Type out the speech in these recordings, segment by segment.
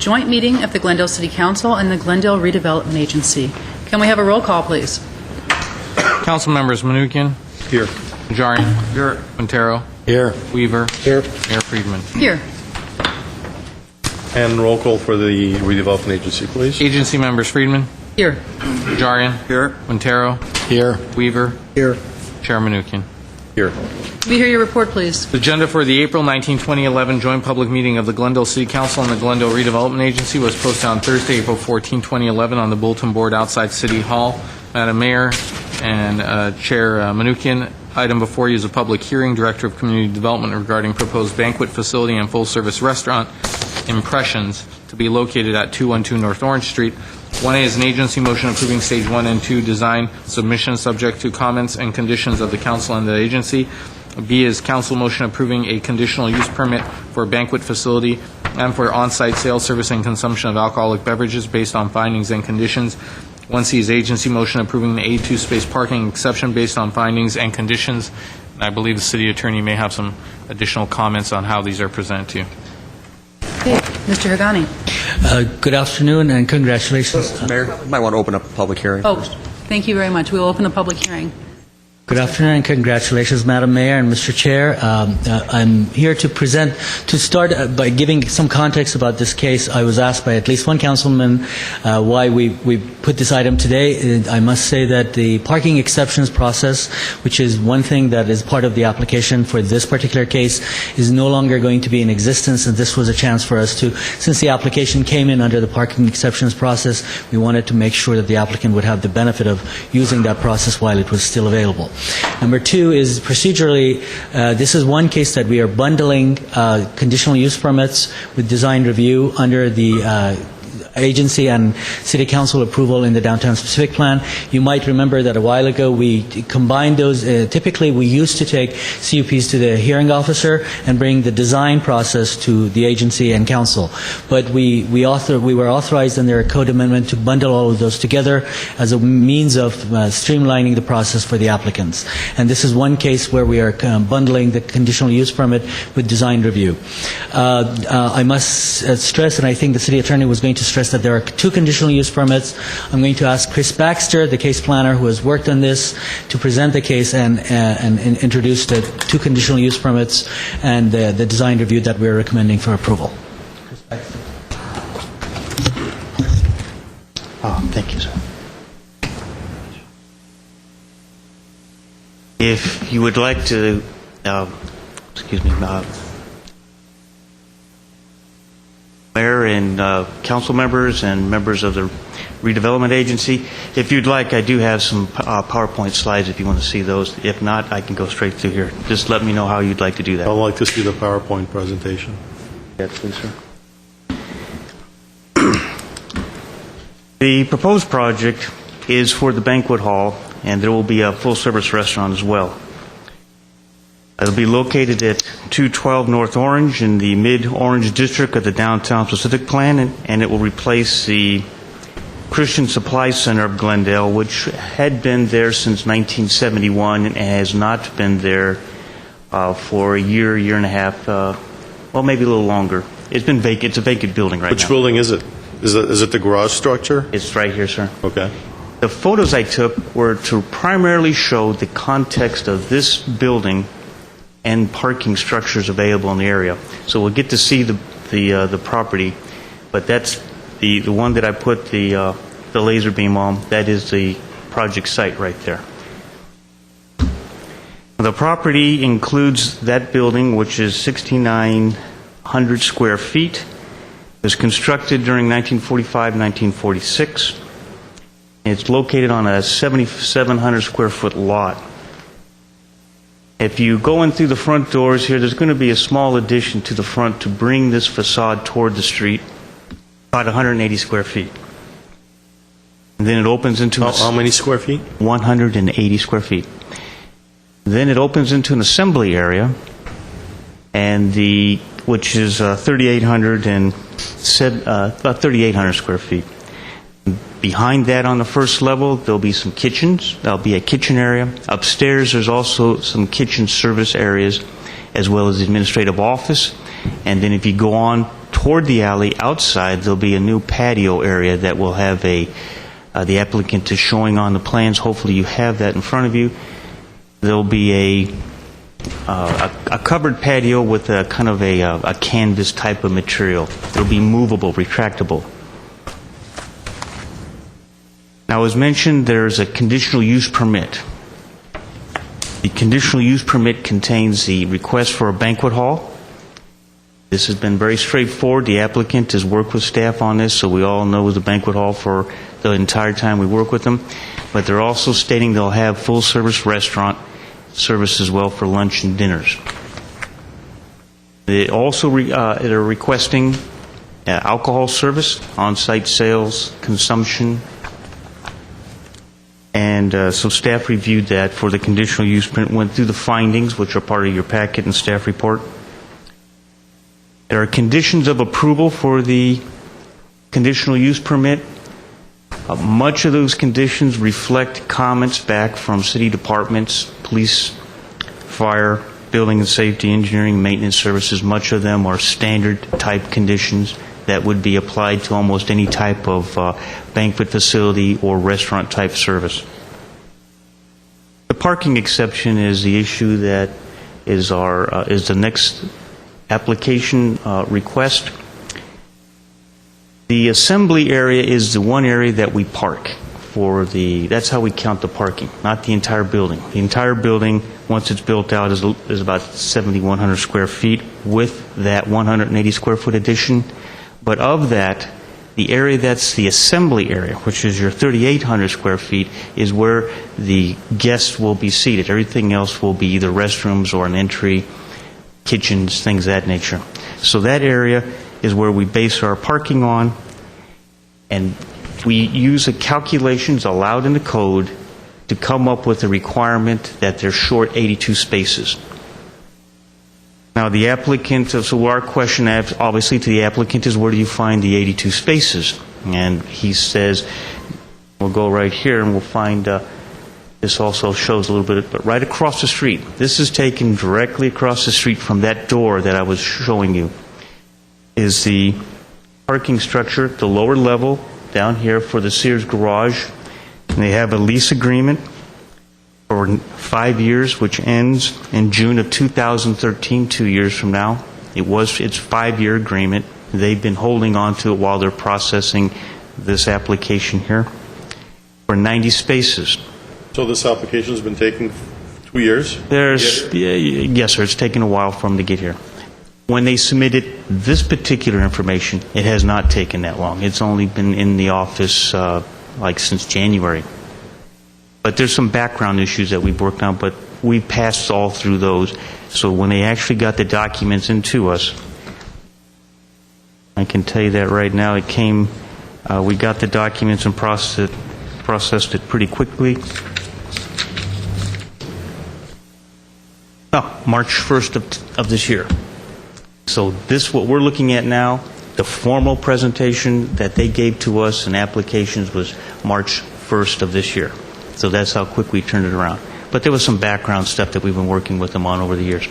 joint meeting of the Glendale City Council and the Glendale Redevelopment Agency. Can we have a roll call, please? Council members Manukian. Here. Najarian. Here. Quintero. Here. Weaver. Here. Mayor Friedman. Here. And roll call for the Redevelopment Agency, please. Agency members Friedman. Here. Najarian. Here. Quintero. Here. Weaver. Here. Chair Manukian. Here. Can we hear your report, please? The agenda for the April 19, 2011 joint public meeting of the Glendale City Council and the Glendale Redevelopment Agency was posted on Thursday, April 14, 2011 on the bulletin board outside City Hall. Madam Mayor and Chair Manukian, item before you is a public hearing, Director of Community Development regarding proposed banquet facility and full-service restaurant impressions to be located at 212 North Orange Street. 1A is an agency motion approving Stage 1 and 2 design submission subject to comments and conditions of the council and the agency. B is council motion approving a conditional use permit for a banquet facility and for on-site sales, service, and consumption of alcoholic beverages based on findings and conditions. 1C is agency motion approving the A2 space parking exception based on findings and conditions. And I believe the city attorney may have some additional comments on how these are presented to you. Okay. Mr. Hagani. Good afternoon and congratulations. Mayor, you might want to open up a public hearing. Oh, thank you very much. We will open the public hearing. Good afternoon and congratulations, Madam Mayor and Mr. Chair. I'm here to start by giving some context about this case. I was asked by at least one councilman why we put this item today. I must say that the parking exceptions process, which is one thing that is part of the application for this particular case, is no longer going to be in existence, and this was a chance for us to, since the application came in under the parking exceptions process, we wanted to make sure that the applicant would have the benefit of using that process while it was still available. Number two is procedurally, this is one case that we are bundling conditional use permits with design review under the agency and city council approval in the downtown specific plan. You might remember that a while ago we combined those. Typically we used to take CUPs to the hearing officer and bring the design process to the agency and council. But we were authorized under a code amendment to bundle all of those together as a means of streamlining the process for the applicants. And this is one case where we are bundling the conditional use permit with design review. I must stress, and I think the city attorney was going to stress, that there are two conditional use permits. I'm going to ask Chris Baxter, the case planner who has worked on this, to present the case and introduce the two conditional use permits and the design review that we're recommending for approval. Chris Baxter. Thank you, sir. If you would like to, Mayor and council members and members of the Redevelopment Agency, if you'd like, I do have some PowerPoint slides if you want to see those. If not, I can go straight through here. Just let me know how you'd like to do that. I'd like to see the PowerPoint presentation. Yes, please, sir. The proposed project is for the banquet hall, and there will be a full-service restaurant as well. It'll be located at 212 North Orange in the mid-Orange district of the Downtown Pacific Plan, and it will replace the Christian Supply Center of Glendale, which had been there since 1971 and has not been there for a year and a half, well, maybe a little longer. It's been vacant. It's a vacant building right now. Which building is it? Is it the garage structure? It's right here, sir. Okay. The photos I took were to primarily show the context of this building and parking structures available in the area. So we'll get to see the property, but that's the one that I put the laser beam on. That is the project site right there. The property includes that building, which is 6,900 square feet. It was constructed during 1945-1946. It's located on a 7,700 square foot lot. If you go in through the front doors here, there's going to be a small addition to the front to bring this facade toward the street, about 180 square feet. And then it opens into... How many square feet? 180 square feet. Then it opens into an assembly area, and which is 3,800 square feet. Behind that on the first level, there'll be some kitchens. There'll be a kitchen area. Upstairs, there's also some kitchen service areas, as well as the administrative office. And then if you go on toward the alley outside, there'll be a new patio area that will have the applicant is showing on the plans. Hopefully you have that in front of you. There'll be a covered patio with a kind of a canvas type of material. It'll be movable, retractable. Now, as mentioned, there's a conditional use permit. The conditional use permit contains the request for a banquet hall. This has been very straightforward. The applicant has worked with staff on this, so we all know the banquet hall for the entire time we work with them. But they're also stating they'll have full-service restaurant service as well for lunch and dinners. They also they're requesting alcohol service, on-site sales, consumption, and so staff reviewed that for the conditional use permit, went through the findings, which are part of your packet and staff report. There are conditions of approval for the conditional use permit. Much of those conditions reflect comments back from city departments, police, fire, building and safety, engineering, maintenance services. Much of them are standard type conditions that would be applied to almost any type of banquet facility or restaurant type service. The parking exception is the issue that is the next application request. The assembly area is the one area that we park for that's how we count the parking, not the entire building. The entire building, once it's built out, is about 7,100 square feet with that 180 square foot addition. But of that, the area that's the assembly area, which is your 3,800 square feet, is where the guests will be seated. Everything else will be either restrooms or an entry, kitchens, things of that nature. So that area is where we base our parking on, and we use the calculations allowed in the code to come up with a requirement that they're short 82 spaces. Now, the applicant, so our question obviously to the applicant is, where do you find the 82 spaces? And he says, we'll go right here and we'll find, this also shows a little bit, but right across the street. This is taken directly across the street from that door that I was showing you, is the parking structure at the lower level down here for the Sears garage. And they have a lease agreement for 5 years, which ends in June of 2013, 2 years from now. It's 5-year agreement. They've been holding on to it while they're processing this application here for 90 spaces. So this application's been taking 2 years? Yes, sir. It's taken a while for them to get here. When they submitted this particular information, it has not taken that long. It's only been in the office since January. But there's some background issues that we've worked on, but we passed all through those. So when they actually got the documents into us, I can tell you that right now, it came, we got the documents and processed it pretty quickly. March 1st of this year. So this, what we're looking at now, the formal presentation that they gave to us in applications was March 1st of this year. So that's how quick we turned it around. But there was some background stuff that we've been working with them on over the years.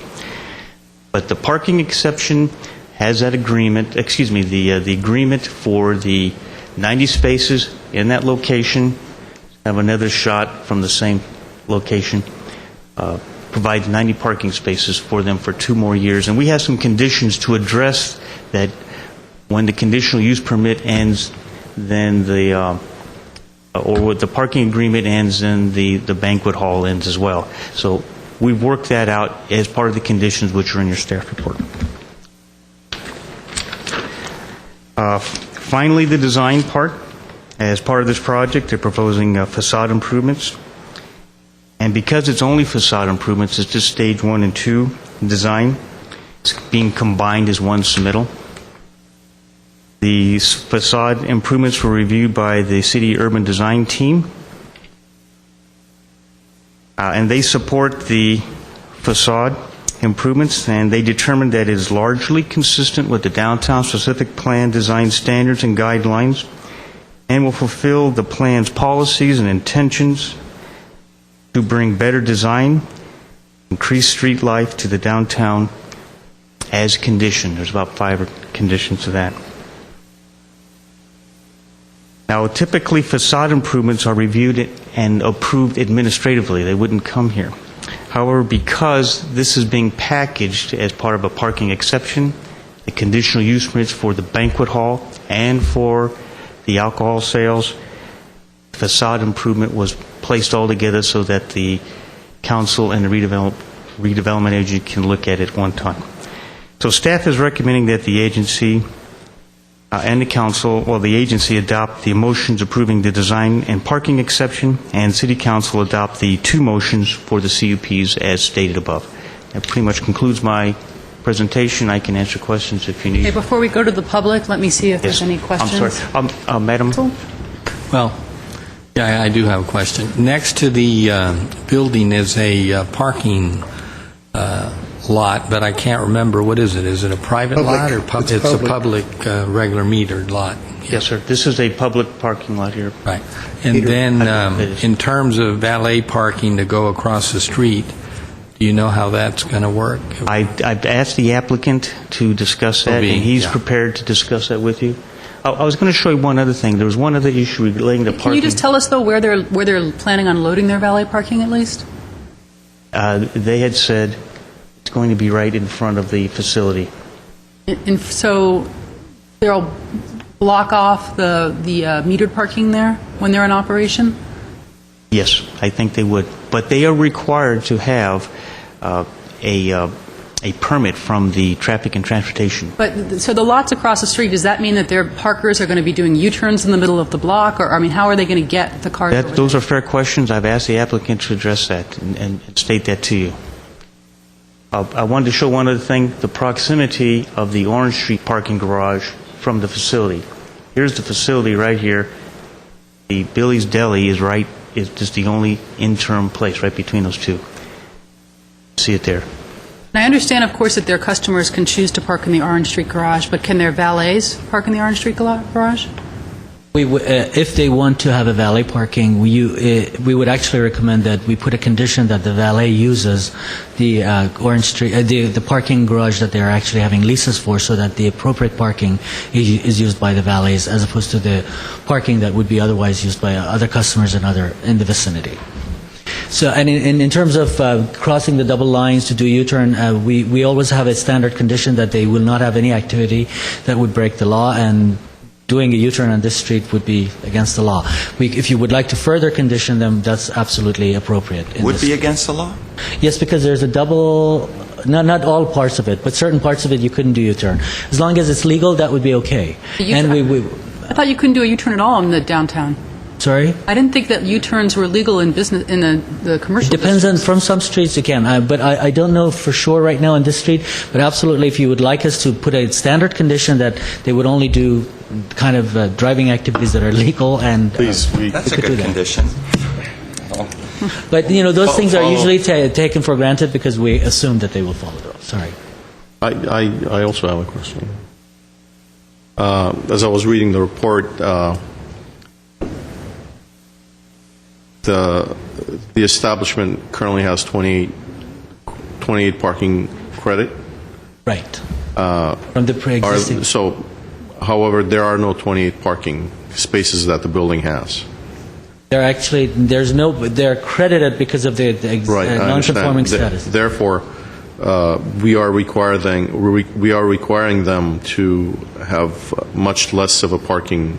But the parking exception has that agreement, the agreement for the 90 spaces in that location. Have another shot from the same location. Provides 90 parking spaces for them for 2 more years. And we have some conditions to address that. When the conditional use permit ends, then or when the parking agreement ends, then the banquet hall ends as well. So we've worked that out as part of the conditions which are in your staff report. Finally, the design part. As part of this project, they're proposing facade improvements. And because it's only facade improvements, it's just stage 1 and 2 design. It's being combined as one submittal. The facade improvements were reviewed by the City Urban Design team. And they support the facade improvements, and they determined that it is largely consistent with the downtown specific plan design standards and guidelines, and will fulfill the plan's policies and intentions to bring better design, increase street life to the downtown as conditioned. There's about 5 conditions to that. Now, typically, facade improvements are reviewed and approved administratively. They wouldn't come here. However, because this is being packaged as part of a parking exception, the conditional use permits for the banquet hall and for the alcohol sales, facade improvement was placed all together so that the council and the redevelopment agency can look at it one time. So staff is recommending that the agency and the council, well, the agency adopt the motions approving the design and parking exception, and city council adopt the 2 motions for the CUPs as stated above. That pretty much concludes my presentation. I can answer questions if you need. Okay, before we go to the public, let me see if there's any questions. I'm sorry. Madam? Well, yeah, I do have a question. Next to the building is a parking lot, but I can't remember, what is it? Is it a private lot or public? It's a public, regular metered lot. Yes, sir. This is a public parking lot here. Right. And then, in terms of valet parking to go across the street, do you know how that's going to work? I've asked the applicant to discuss that, and he's prepared to discuss that with you. I was going to show you one other thing. There was one other issue relating to parking. Can you just tell us, though, where they're planning on loading their valet parking at least? They had said it's going to be right in front of the facility. So they'll block off the metered parking there when they're in operation? Yes, I think they would. But they are required to have a permit from the Traffic and Transportation. But so the lots across the street, does that mean that their parkers are going to be doing U-turns in the middle of the block? Or, I mean, how are they going to get the cars over Those there? are fair questions. I've asked the applicant to address that and state that to you. I wanted to show one other thing, the proximity of the Orange Street parking garage from the facility. Here's the facility right here. The Billy's Deli is just the only interim place right between those two. See it there. And I understand, of course, that their customers can choose to park in the Orange Street garage, but can their valets park in the Orange Street garage? If they want to have a valet parking, we would actually recommend that we put a condition that the valet uses the Orange Street, the parking garage that they're actually having leases for, so that the appropriate parking is used by the valets, as opposed to the parking that would be otherwise used by other customers in the vicinity. So, and in terms of crossing the double lines to do U-turn, we always have a standard condition that they will not have any activity that would break the law, and doing a U-turn on this street would be against the law. If you would like to further condition them, that's absolutely appropriate. Would be against the law? Yes, because there's a double, not all parts of it, but certain parts of it you couldn't do U-turn. As long as it's legal, that would be okay. And I thought you couldn't do a U-turn at all in the downtown. Sorry? I didn't think that U-turns were legal in business in the commercial. It depends on, districts. from some streets you can, but I don't know for sure right now on this street, but absolutely if you would like us to put a standard condition that they would only do kind of driving activities that are legal, and Please, That's a could do good that. condition. But those things are Follow- usually taken for granted because we assume that they will follow the law. Sorry. I also have a question. As I was reading the report, the establishment currently has 28 parking credit. Right. From the pre-existing. However, there are no 28 parking spaces that the building has. They're credited because of the Right, I non-conforming understand. status. Therefore, we are requiring them to have much less of a parking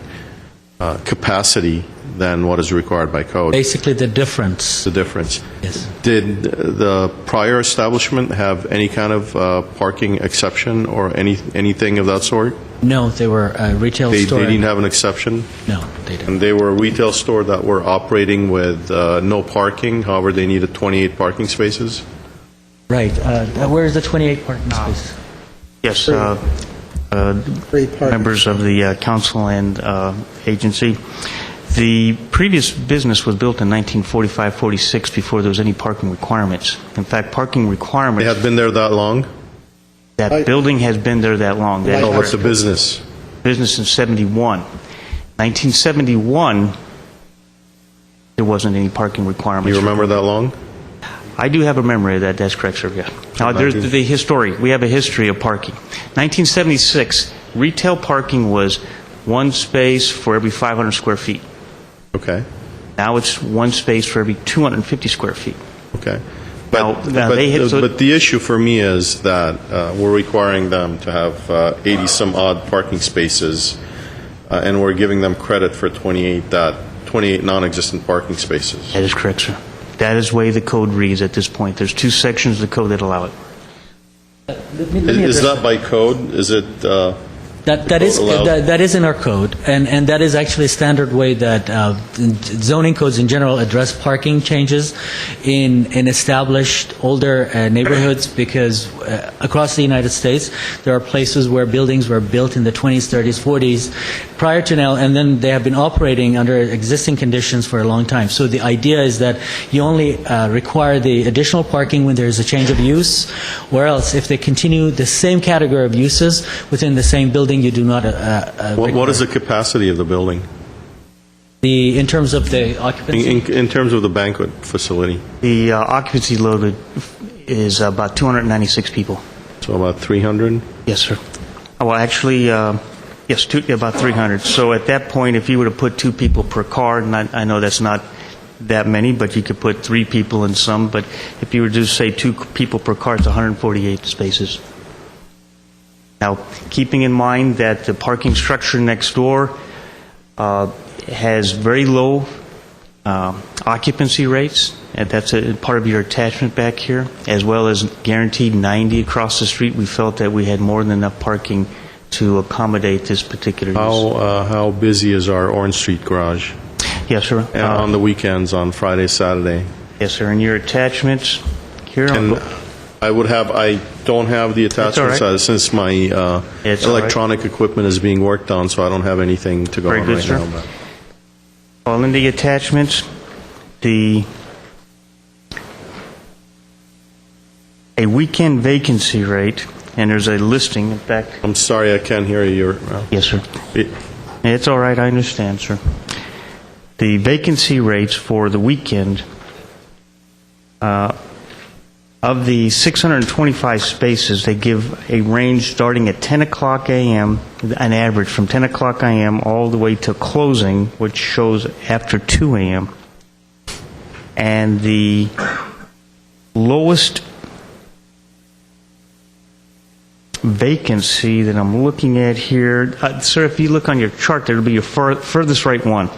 capacity than what is required by code. Basically, the difference. The difference. Yes. Did the prior establishment have any kind of parking exception or anything of that sort? No, they were a retail They store. didn't have an exception? No, they didn't. And they were a retail store that were operating with no parking, however, they needed 28 parking spaces? Right. Where's the 28 parking spaces? Yes, members of the council and agency. The previous business was built in 1945-46 before there was any parking requirements. In fact, parking requirements... They had been there that long? That building has been there that long. No, what's the business? Business in 71. 1971, there wasn't any parking requirements. You remember that long? I do have a memory of that. That's correct, sir. Yeah. Now, there's the history. We have a history of parking. 1976, retail parking was one space for every 500 square feet. Okay, Now it's one space for every 250 square feet. okay. Now, But the issue for me is that we're requiring them to have 80-some-odd parking spaces, and we're giving them credit for 28 non-existent parking spaces. That is correct, sir. That is the way the code reads at this point. There's two sections of the code that allow it. Is that by code? Is it... That is in our code, and that is actually a standard way that zoning codes in general address parking changes in established older neighborhoods, because across the United States there are places where buildings were built in the 20s, 30s, 40s prior to now, and then they have been operating under existing conditions for a long time. So the idea is that you only require the additional parking when there is a change of use, or else if they continue the same category of uses within the same building, you do not What is the capacity of the building? in terms of the occupancy? In terms of the banquet facility? The occupancy load is about 296 people. So about 300? Yes, sir. Well, actually, yes, about 300. So at that point, if you were to put 2 people per car, and I know that's not that many, but you could put 3 people in some, but if you were to say 2 people per car, it's 148 spaces. Now, keeping in mind that the parking structure next door has very low occupancy rates, and that's a part of your attachment back here, as well as guaranteed 90 across the street, we felt that we had more than enough parking to accommodate this particular use. How busy is our Orange Street garage? Yes, sir. And on the weekends, on Friday, Saturday? Yes, sir. And your attachments here. And I don't have the attachments all right. since my It's all right. electronic equipment is being worked on, so I don't have anything to go Very on good, right sir. now. Well, in the attachments, a weekend vacancy rate, and there's a listing, in fact. I'm sorry, I can't hear you. Yes, sir. It's all right, I understand, sir. The vacancy rates for the weekend, of the 625 spaces, they give a range starting at 10 o'clock a.m., an average from 10 o'clock a.m. all the way to closing, which shows after 2 a.m. And the lowest vacancy that I'm looking at here, sir, if you look on your chart, there will be your furthest right one.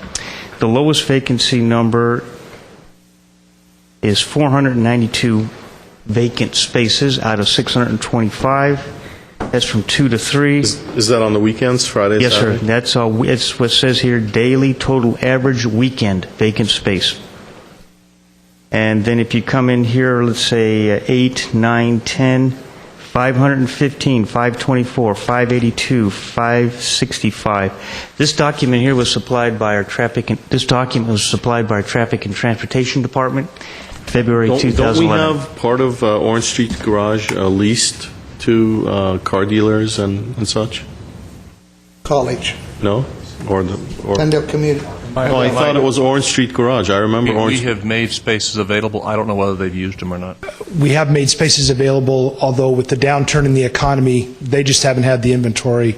The lowest vacancy number is 492 vacant spaces out of 625. That's from 2 to 3. Is that on the weekends, Friday, Yes, Saturday? sir. That's all. It's what says here: daily total average weekend vacant space. And then if you come in here, let's say 8, 9, 10, 515, 524, 582, 565. This document here was supplied by our traffic. This document was supplied by our Traffic and Transportation Department, February 2011. Don't we have part of Orange Street garage leased to car dealers and such? College, No? Or Glendale Community. Oh, I thought it was Orange Street garage. I remember We Orange. have made spaces available. I don't know whether they've used them or not. We have made spaces available, although with the downturn in the economy, they just haven't had the inventory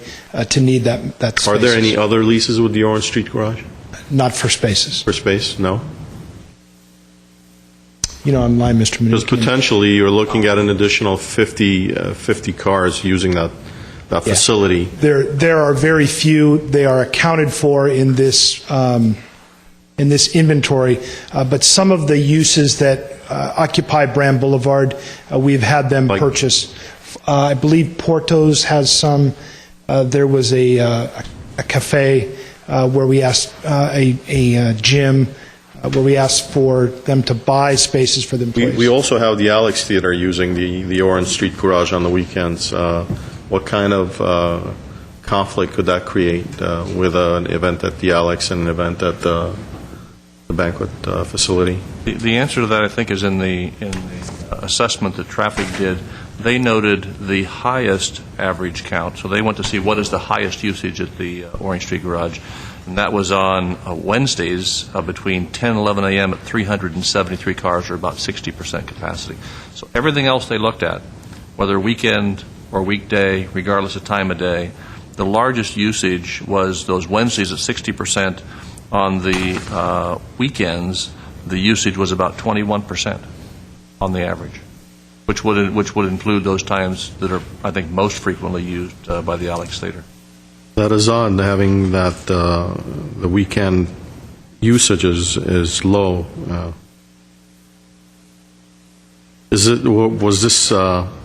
to need that space. Are there any other leases with the Orange Street garage Not for spaces. for space? No? You know, online, Mr. Because Mnuchin. potentially you're looking at an additional 50 cars using that Yeah. facility. There are very few. They are accounted for in this inventory, but some of the uses that occupy Brand Boulevard, we've had them Like- purchase. I believe Porto's has some. There was a cafe where we asked a gym where we asked for them to buy spaces for the employees. We also have the Alex Theater using the Orange Street garage on the weekends. What kind of conflict could that create with an event at the Alex and an event at the banquet facility? The answer to that, I think, is in the assessment that traffic did. they noted the highest average count. So they went to see what is the highest usage at the Orange Street Garage. And that was on Wednesdays between 10 and 11 a.m. at 373 cars, or about 60% capacity. So everything else they looked at, whether weekend or weekday, regardless of time of day, the largest usage was those Wednesdays at 60%. On the weekends, the usage was about 21% on the average, which would include those times that are, I think, most frequently used by the Alex Theater. That is odd, having that the weekend usage is low. Was this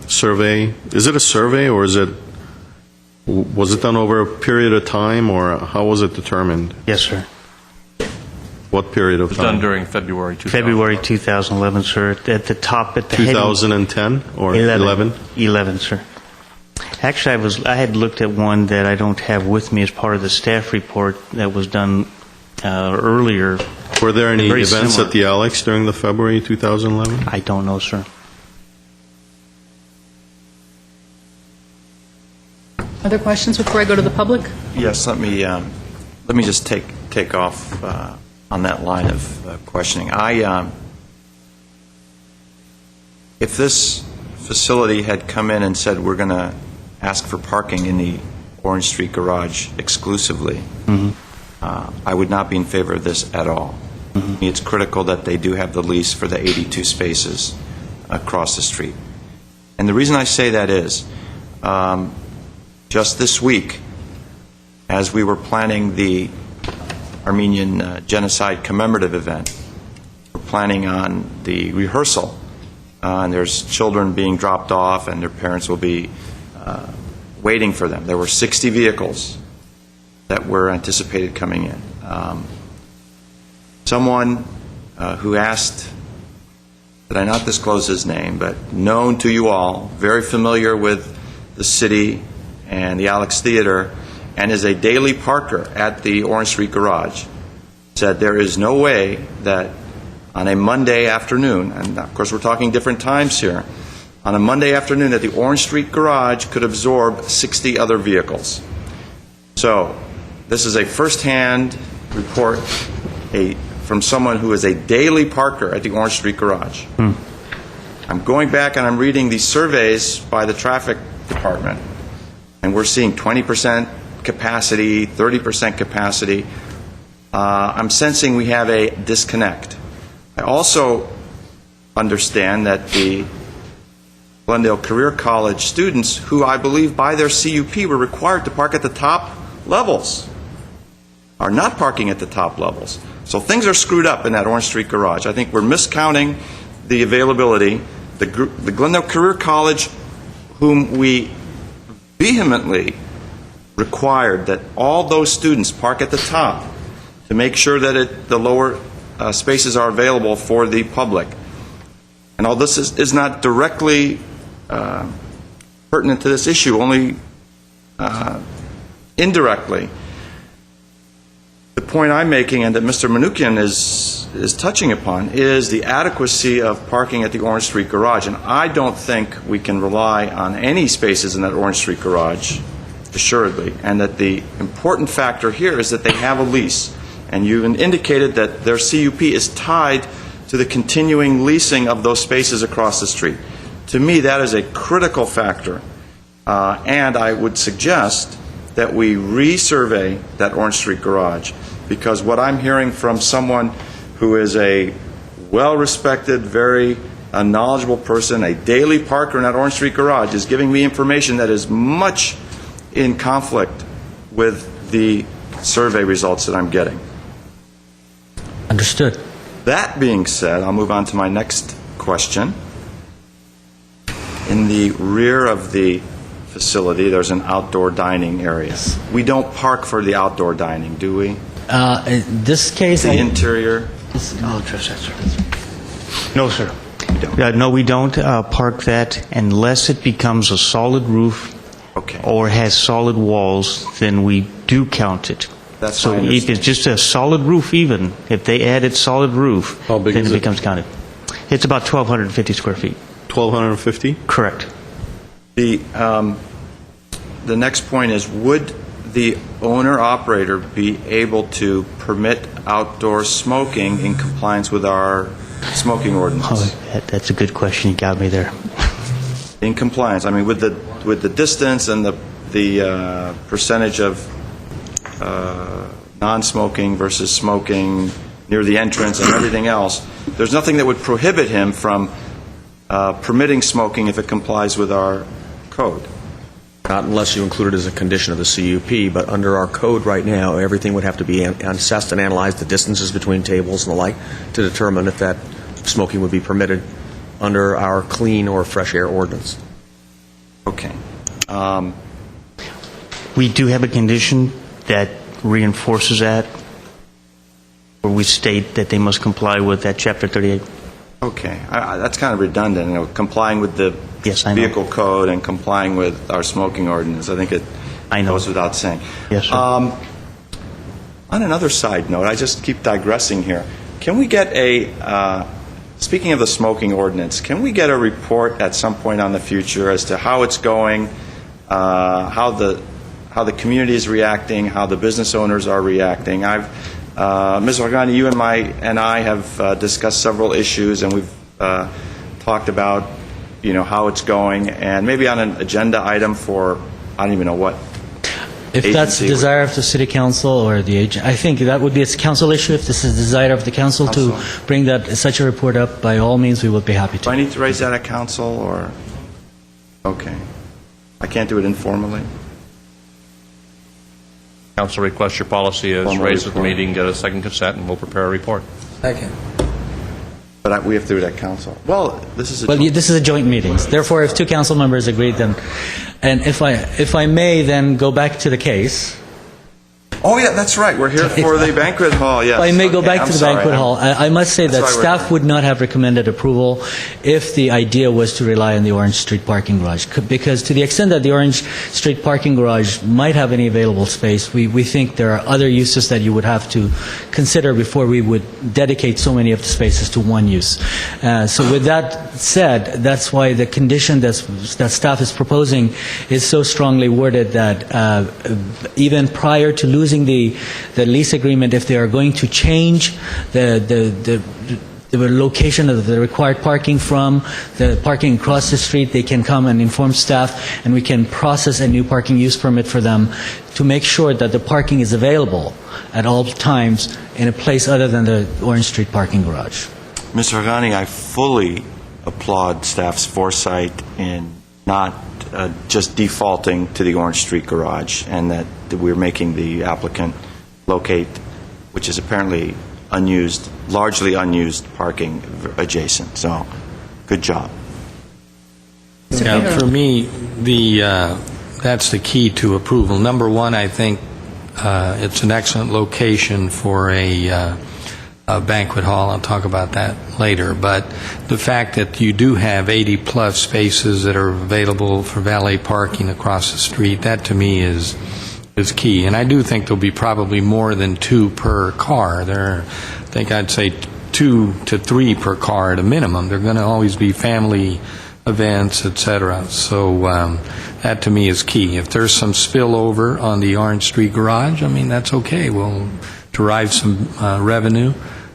survey, is it a survey, or was it done over a period of time, or how was it determined? Yes, sir. What period of It was time? done during February 2000. February 2011, sir. At the top, at the heading- 2010 or 11? 11, sir. Actually, I had looked at one that I don't have with me as part of the staff report that was done earlier. Were there any Very events similar. at the Alex during the February 2011? I don't know, sir. Other questions before I go to the public? Yes, let me just take off on that line of questioning. If this facility had come in and said we're going to ask for parking in the Orange Street Garage exclusively, I would not be in favor of this at all. It's critical that they do have the lease for the 82 spaces across the street. And the reason I say that is, just this week, as we were planning the Armenian genocide commemorative event, we're planning on the rehearsal, and there's children being dropped off, and their parents will be waiting for them. There were 60 vehicles that were anticipated coming in. Someone who asked that I not disclose his name, but known to you all, very familiar with the city and the Alex Theater, and is a daily parker at the Orange Street Garage, said there is no way that on a Monday afternoon, and of course we're talking different times here, on a Monday afternoon that the Orange Street Garage could absorb 60 other vehicles. So this is a first-hand report from someone who is a daily parker at the Orange Street Garage. I'm going back and I'm reading these surveys by the traffic department, and we're seeing 20% capacity, 30% capacity. I'm sensing we have a disconnect. I also understand that the Glendale Career College students, who I believe by their CUP were required to park at the top levels, are not parking at the top levels. So things are screwed up in that Orange Street Garage. I think we're miscounting the availability. The Glendale Career College, whom we vehemently required that all those students park at the top to make sure that the lower spaces are available for the public. And all this is not directly pertinent to this issue, only indirectly. The point I'm making, and that Mr. Manoukian is touching upon, is the adequacy of parking at the Orange Street Garage. And I don't think we can rely on any spaces in that Orange Street Garage, assuredly. And that the important factor here is that they have a lease. And you indicated that their CUP is tied to the continuing leasing of those spaces across the street. To me, that is a critical factor. And I would suggest that we resurvey that Orange Street Garage, because what I'm hearing from someone who is a well-respected, very knowledgeable person, a daily parker in that Orange Street Garage, is giving me information that is much in conflict with the survey results that I'm getting. Understood. That being said, I'll move on to my next question. In the rear of the facility, there's an outdoor dining area. We don't park for the outdoor dining, do we? In this case, The interior? I'll address that, sir. No, sir. No, we don't park that unless it becomes a solid roof Okay. or has solid walls, then we do count it. That's so my if it's understanding. just a solid roof, even if they added solid roof, How big then is it it? becomes counted. It's about 1,250 square feet. 1,250? Correct. The next point is, would the owner-operator be able to permit outdoor smoking in compliance with our smoking ordinance? Oh, that's a good question. You got me there. In compliance, I mean, with the distance and the percentage of non-smoking versus smoking near the entrance and everything else, there's nothing that would prohibit him from permitting smoking if it complies with our code. Not unless you include it as a condition of the CUP, but under our code right now, everything would have to be assessed and analyzed, the distances between tables and the like, to determine if that smoking would be permitted under our clean or fresh air ordinance. Okay. We do have a condition that reinforces that, where we state that they must comply with that Chapter 38. Okay. That's kind of redundant, complying with the Yes, I know. vehicle code and complying with our smoking ordinance. I think it goes without saying. Yes, sir. On another side note, I just keep digressing here. Can we get speaking of the smoking ordinance, can we get a report at some point on the future as to how it's going, how the community is reacting, how the business owners are reacting? Ms. Organi, you and I have discussed several issues, and we've talked about how it's going, and maybe on an agenda item for, I don't even know what. If that's the desire of the city council or the agent, I think that would be a council issue. If this is the desire of the council to bring such a report up, by all means, we would be happy to. Do I need to raise that at council, or? Okay. I can't do it informally? Council requests your policy is Formal raised at the report. meeting, get a second consent, and we'll prepare a report. Second. But we have to do it at council. Well, this is a... Well, this is a joint meeting. Therefore, if two council members agreed, then, and if I may then go back to the case. Oh, yeah, that's right. We're here for the banquet hall, yes. If I may go Okay, back I'm to the sorry. banquet hall, I must say that That's why we're staff here. would not have recommended approval if the idea was to rely on the Orange Street parking garage. Because to the extent that the Orange Street parking garage might have any available space, we think there are other uses that you would have to consider before we would dedicate so many of the spaces to one use. So with that said, that's why the condition that staff is proposing is so strongly worded that even prior to losing the lease agreement, if they are going to change the location of the required parking from the parking across the street, they can come and inform staff, and we can process a new parking use permit for them to make sure that the parking is available at all times in a place other than the Orange Street parking garage. Mr. Organi, I fully applaud staff's foresight in not just defaulting to the Orange Street garage, and that we're making the applicant locate, which is apparently unused, largely unused parking adjacent. So, good job. Yeah, for me, that's the key to approval. Number one, I think it's an excellent location for a banquet hall. I'll talk about that later. But the fact that you do have 80-plus spaces that are available for valet parking across the street, that to me is key. And I do think there'll be probably more than two per car. I think I'd say 2 to 3 per car at a minimum. There are going to always be family events, etc. So that to me is key. If there's some spillover on the Orange Street garage, I mean, that's okay. We'll derive some revenue.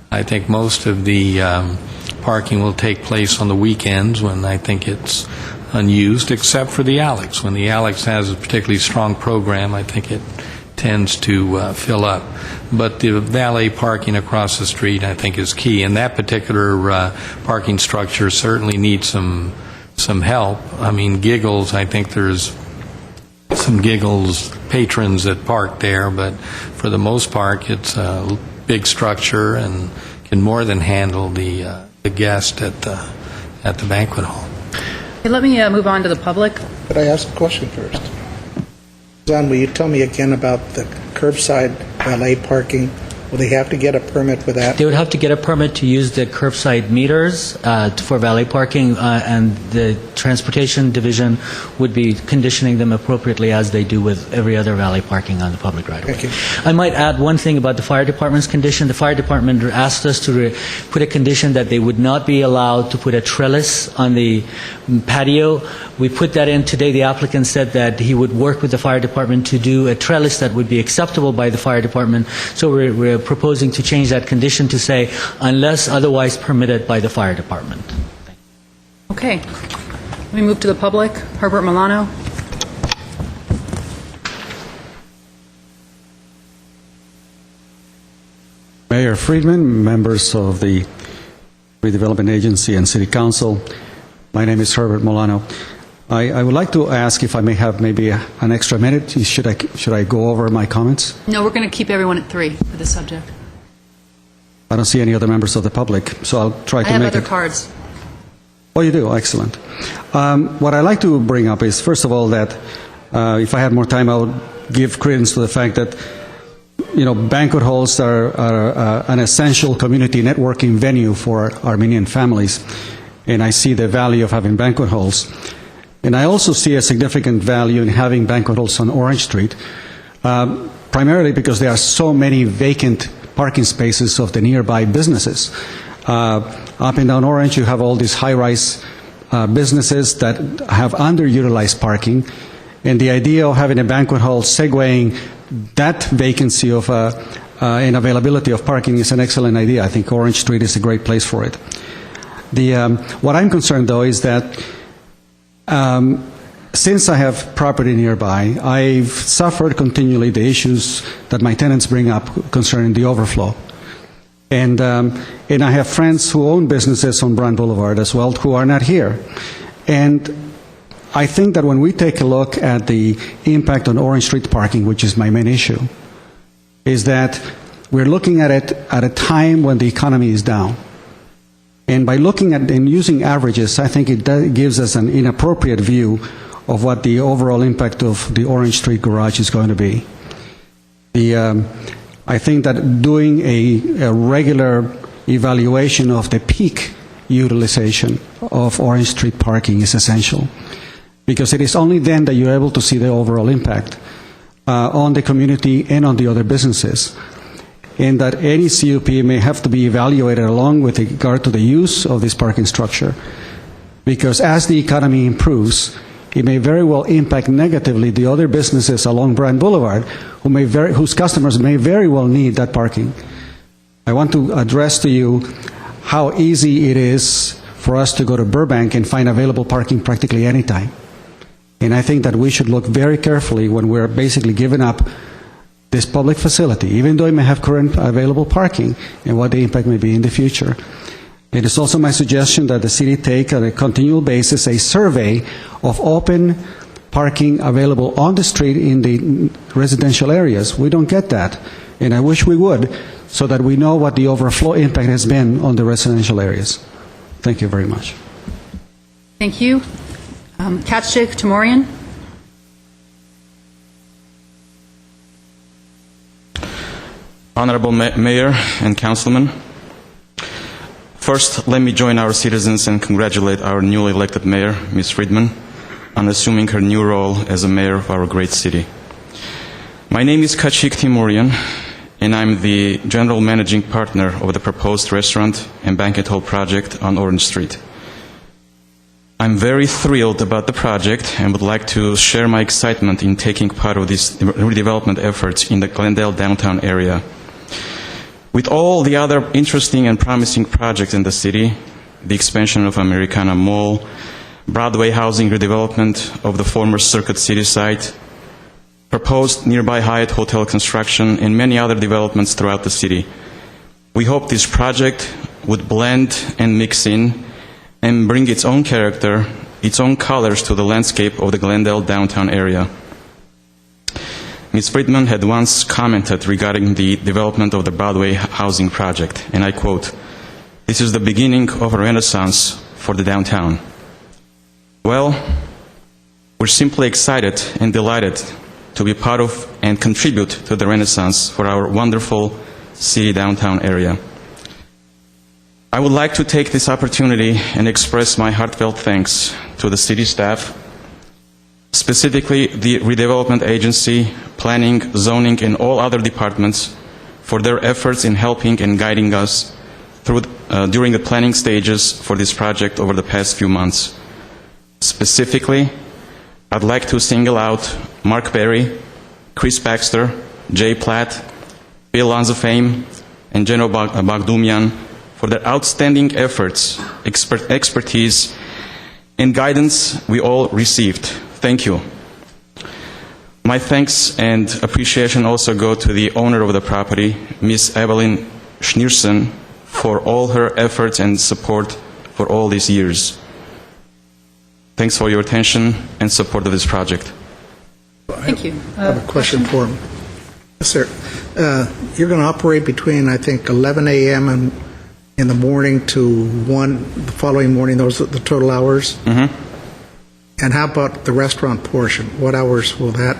I think most of the parking will take place on the weekends when I think it's unused, except for the Alex. When the Alex has a particularly strong program, I think it tends to fill up. But the valet parking across the street, I think, is key. And that particular parking structure certainly needs some help. I mean, Giggles, I think there's some Giggles patrons that park there, but for the most part, it's a big structure and can more than handle the guest at the banquet hall. Okay, let me move on to the public. Could I ask a question first? John, will you tell me again about the curbside valet parking Will they have to get a permit for that? They would have to get a permit to use the curbside meters for valet parking, and the Transportation Division would be conditioning them appropriately as they do with every other valet parking on the public right-of-way. Thank you. I might add one thing about the fire department's condition. The fire department asked us to put a condition that they would not be allowed to put a trellis on the patio. We put that in today. The applicant said that he would work with the fire department to do a trellis that would be acceptable by the fire department. So we're proposing to change that condition to say, unless otherwise permitted by the fire department. Okay. Let me move to the public. Herbert Milano. Mayor Friedman, members of the Redevelopment Agency and City Council, my name is Herbert Milano. I would like to ask if I may have maybe an extra minute. Should I go over my comments? No, we're going to keep everyone at 3 for this subject. I don't see any other members of the public, so I'll try to I have make other it. cards. Oh, you do? Excellent. What I'd like to bring up is, first of all, that if I had more time, I would give credence to the fact that, banquet halls are an essential community networking venue for Armenian families, and I see the value of having banquet halls. And I also see a significant value in having banquet halls on Orange Street, primarily because there are so many vacant parking spaces of the nearby businesses. Up and down Orange, you have all these high-rise businesses that have underutilized parking, and the idea of having a banquet hall segueing that vacancy of and availability of parking is an excellent idea. I think Orange Street is a great place for it. What I'm concerned, though, is that since I have property nearby, I've suffered continually the issues that my tenants bring up concerning the overflow. And I have friends who own businesses on Brand Boulevard as well who are not here. And I think that when we take a look at the impact on Orange Street parking, which is my main issue, is that we're looking at it at a time when the economy is down. And by looking at and using averages, I think it gives us an inappropriate view of what the overall impact of the Orange Street garage is going to be. I think that doing a regular evaluation of the peak utilization of Orange Street parking is essential, because it is only then that you're able to see the overall impact on the community and on the other businesses, and that any CUP may have to be evaluated along with regard to the use of this parking structure, because as the economy improves, it may very well impact negatively the other businesses along Brand Boulevard whose customers may very well need that parking. I want to address to you how easy it is for us to go to Burbank and find available parking practically any time. And I think that we should look very carefully when we're basically giving up this public facility, even though it may have current available parking, and what the impact may be in the future. It is also my suggestion that the city take on a continual basis a survey of open parking available on the street in the residential areas. We don't get that, and I wish we would, so that we know what the overflow impact has been on the residential areas. Thank you very much. Thank you. Katchik Tamorian. Honorable Mayor and Councilman, first, let me join our citizens and congratulate our newly elected Mayor, Ms. Friedman, on assuming her new role as a mayor of our great city. My name is Katchik Timurian, and I'm the general managing partner of the proposed restaurant and banquet hall project on Orange Street. I'm very thrilled about the project and would like to share my excitement in taking part of these redevelopment efforts in the Glendale downtown area. With all the other interesting and promising projects in the city, the expansion of Americana Mall, Broadway housing redevelopment of the former Circuit City site, proposed nearby Hyatt Hotel construction, and many other developments throughout the city, we hope this project would blend and mix in and bring its own character, its own colors to the landscape of the Glendale downtown area. Ms. Friedman had once commented regarding the development of the Broadway housing project, and I quote, "This is the beginning of a renaissance for the downtown." Well, we're simply excited and delighted to be part of and contribute to the renaissance for our wonderful city downtown area. I would like to take this opportunity and express my heartfelt thanks to the city staff, specifically the Redevelopment Agency, Planning, Zoning, and all other departments for their efforts in helping and guiding us through during the planning stages for this project over the past few months. Specifically, I'd like to single out Mark Berry, Chris Baxter, Jay Platt, Bill Lanzafame, and Geno Bagdumian for their outstanding efforts, expertise, and guidance we all received. Thank you. My thanks and appreciation also go to the owner of the property, Ms. Evelyn Schneerson, for all her efforts and support for all these years. Thanks for your attention and support of this project. Thank you. I have a question for him. Yes, sir. You're going to operate between, I think, 11 a.m. and in the morning to 1 the following morning. Those are the total hours? Mm-hmm. And how about the restaurant portion? What hours will that,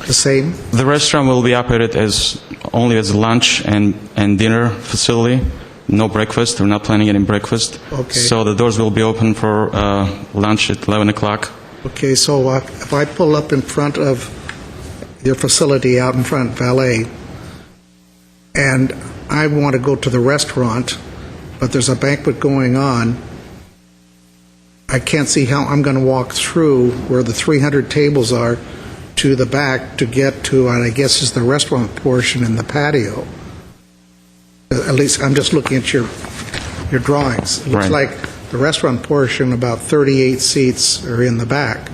the same? The restaurant will be operated only as a lunch and dinner facility. No breakfast. We're not planning any breakfast. Okay. So the doors will be open for lunch at 11 o'clock. Okay, so if I pull up in front of your facility out in front, valet, and I want to go to the restaurant, but there's a banquet going on, I can't see how I'm going to walk through where the 300 tables are to the back to get to, and I guess is the restaurant portion in the patio. At least I'm just looking at your drawings. It looks Right. like the restaurant portion, about 38 seats are in the back.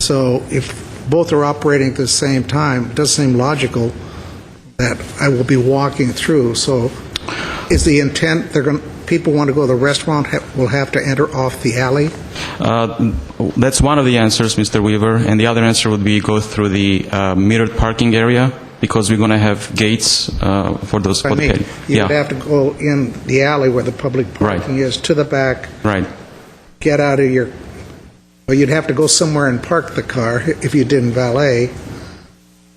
So if both are operating at the same time, it does seem logical that I will be walking through. So is the intent people want to go to the restaurant will have to enter off the alley? That's one of the answers, Mr. Weaver. And the other answer would be go through the metered parking area, because we're going to have gates for those. I mean, you would have to go in the alley where the public parking is, to the back, Right. get out of your, well, you'd have to go somewhere and park the car if you didn't valet,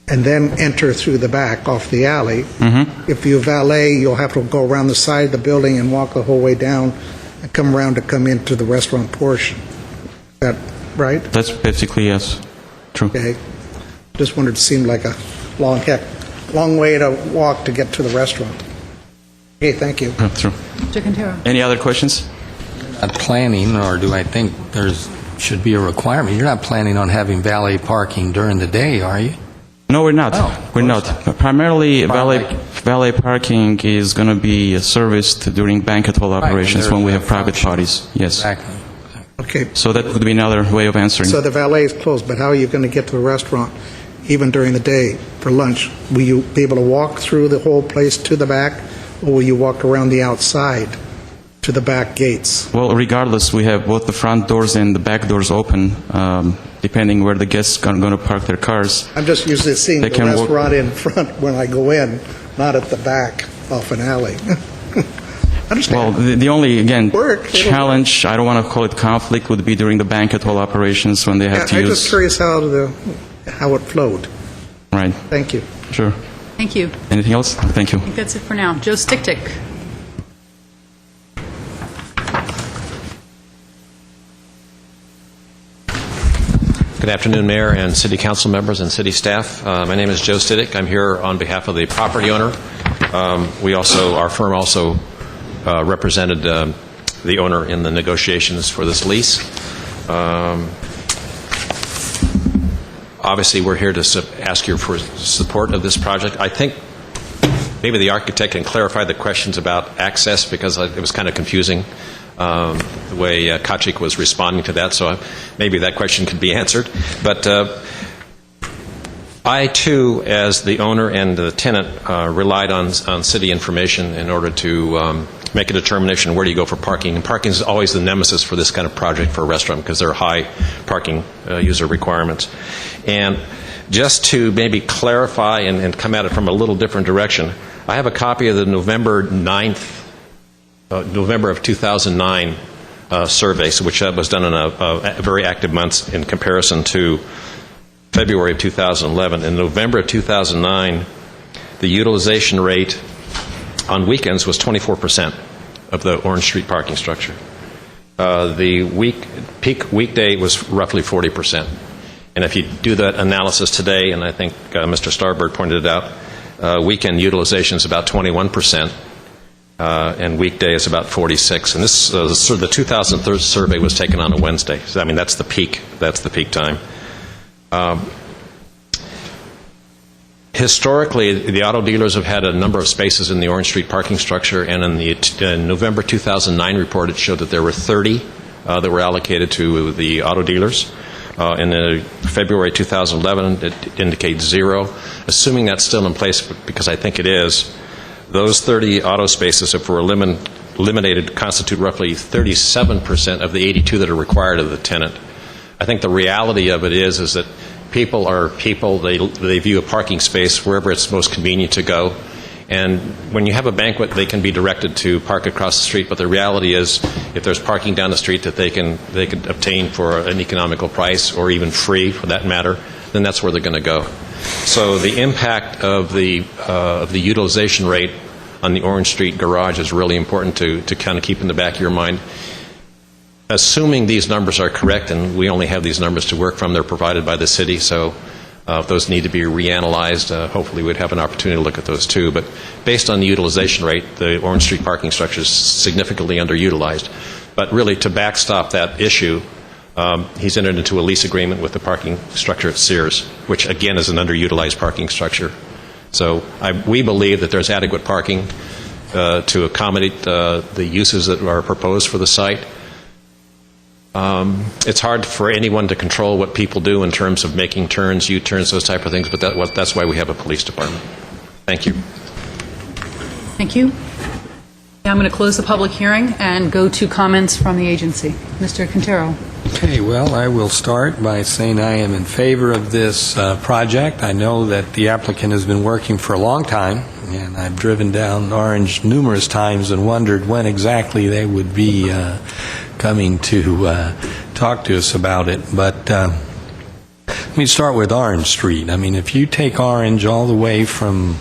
and then enter through the back off the alley. Mm-hmm. If you valet, you'll have to go around the side of the building and walk the whole way down and come around to come into the restaurant portion. Is that right? That's basically, yes. True. Okay. Just wondered, it seemed like a long way to walk to get to the restaurant. Okay, thank you. True. Mr. Quintero. Any other questions? Not planning, or do I think should be a requirement? You're not planning on having valet parking during the day, are you? No, we're not. Oh, We're not. Primarily, Like- valet parking is going to be serviced during banquet hall operations when we have private parties. Yes. Exactly. Okay, So that would be another way of answering. so the valet is closed, but how are you going to get to the restaurant even during the day for lunch? Will you be able to walk through the whole place to the back, or will you walk around the outside to the back gates? Well, regardless, we have both the front doors and the back doors open, depending where the guests are going to park their cars. I'm just usually seeing They the can walk- restaurant in front when I go in, not at the back off an alley. Well, Understand? the only, again, Work. It'll challenge, I don't want to call it conflict, would be during the banquet hall operations when they have to I'm use... just curious how it flowed. Right, Thank you. sure. Thank you. Anything else? Thank you. I think that's it for now. Joe Sticktick. Good afternoon, Mayor and City Council members and City staff. My name is Joe Stidick. I'm here on behalf of the property owner. Our firm also represented the owner in the negotiations for this lease. Obviously, we're here to ask you for support of this project. I think maybe the architect can clarify the questions about access, because it was kind of confusing the way Kachik was responding to that, so maybe that question could be answered. But I, too, as the owner and the tenant, relied on city information in order to make a determination where do you go for parking. And parking is always the nemesis for this kind of project for a restaurant, because there are high parking user requirements. And just to maybe clarify and come at it from a little different direction, I have a copy of the November of 2009 survey, which was done in a very active month in comparison to February of 2011. In November of 2009, the utilization rate on weekends was 24% of the Orange Street parking structure. The peak weekday was roughly 40%. And if you do that analysis today, and I think Mr. Starbird pointed it out, weekend utilization is about 21%, and weekday is about 46%. And this, the 2003 survey was taken on a Wednesday. So, I mean, that's the peak time. Historically, the auto dealers have had a number of spaces in the Orange Street parking structure, and in the November 2009 report, it showed that there were 30 that were allocated to the auto dealers. In the February 2011, it indicates 0. Assuming that's still in place, because I think it is, those 30 auto spaces, if were eliminated, constitute roughly 37% of the 82 that are required of the tenant. I think the reality of it is that people are people. They view a parking space wherever it's most convenient to go. And when you have a banquet, they can be directed to park across the street. But the reality is, if there's parking down the street that they can obtain for an economical price, or even free for that matter, then that's where they're going to go. So the impact of the utilization rate on the Orange Street garage is really important to kind of keep in the back of your mind. Assuming these numbers are correct, and we only have these numbers to work from, they're provided by the city, so if those need to be reanalyzed, hopefully we'd have an opportunity to look at those too. But based on the utilization rate, the Orange Street parking structure is significantly underutilized. But really, to backstop that issue, he's entered into a lease agreement with the parking structure at Sears, which again is an underutilized parking structure. So we believe that there's adequate parking to accommodate the uses that are proposed for the site. It's hard for anyone to control what people do in terms of making turns, U-turns, those type of things, but that's why we have a police department. Thank you. Thank you. Now I'm going to close the public hearing and go to comments from the agency. Mr. Quintero. Okay, well, I will start by saying I am in favor of this project. I know that the applicant has been working for a long time, and I've driven down Orange numerous times and wondered when exactly they would be coming to talk to us about it. But let me start with Orange Street. I mean, if you take Orange all the way from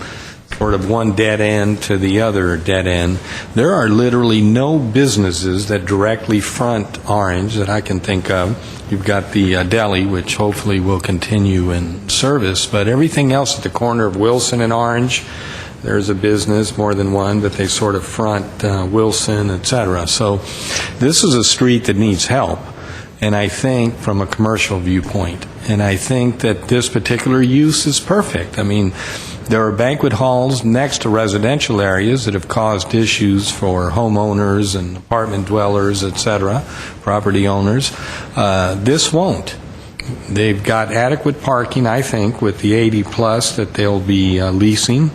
sort of one dead end to the other dead end, there are literally no businesses that directly front Orange that I can think of. You've got the deli, which hopefully will continue in service, but everything else at the corner of Wilson and Orange, there's a business, more than one, but they sort of front Wilson, etc. So this is a street that needs help, and I think from a commercial viewpoint, and I think that this particular use is perfect. I mean, there are banquet halls next to residential areas that have caused issues for homeowners and apartment dwellers, etc., property owners. This won't. They've got adequate parking, I think, with the 80-plus that they'll be leasing.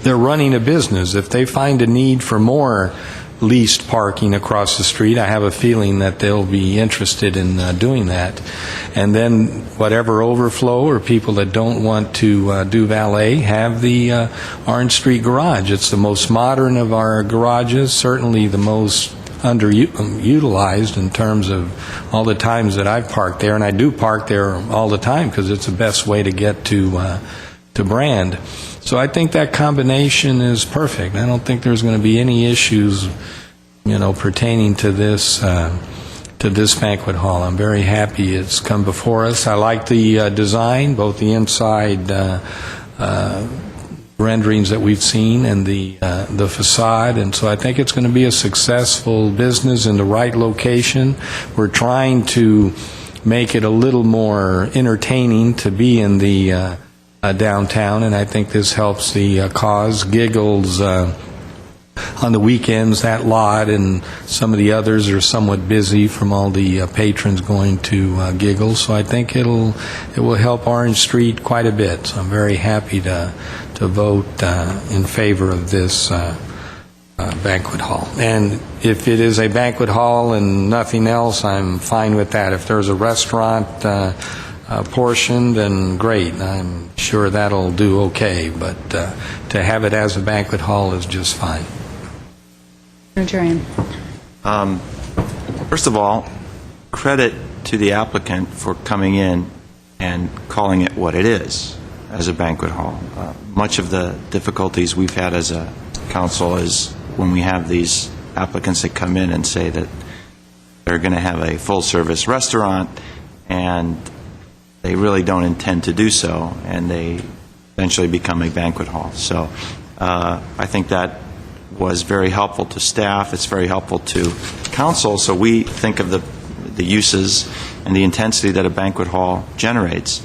They're running a business. If they find a need for more leased parking across the street, I have a feeling that they'll be interested in doing that. And then whatever overflow or people that don't want to do valet have the Orange Street garage. It's the most modern of our garages, certainly the most underutilized in terms of all the times that I've parked there, and I do park there all the time because it's the best way to get to Brand. So I think that combination is perfect. I don't think there's going to be any issues, pertaining to this banquet hall. I'm very happy it's come before us. I like the design, both the inside renderings that we've seen and the facade, and so I think it's going to be a successful business in the right location. We're trying to make it a little more entertaining to be in the downtown, and I think this helps the cause. Giggles on the weekends, that lot and some of the others are somewhat busy from all the patrons going to Giggles, so I think it will help Orange Street quite a bit. So I'm very happy to vote in favor of this banquet hall. And if it is a banquet hall and nothing else, I'm fine with that. If there's a restaurant portion, then great. I'm sure that'll do okay, but to have it as a banquet hall is just fine. Nigerian. First of all, credit to the applicant for coming in and calling it what it is, as a banquet hall. Much of the difficulties we've had as a council is when we have these applicants that come in and say that they're going to have a full-service restaurant, and they really don't intend to do so, and they eventually become a banquet hall. So I think that was very helpful to staff. It's very helpful to council. So we think of the uses and the intensity that a banquet hall generates.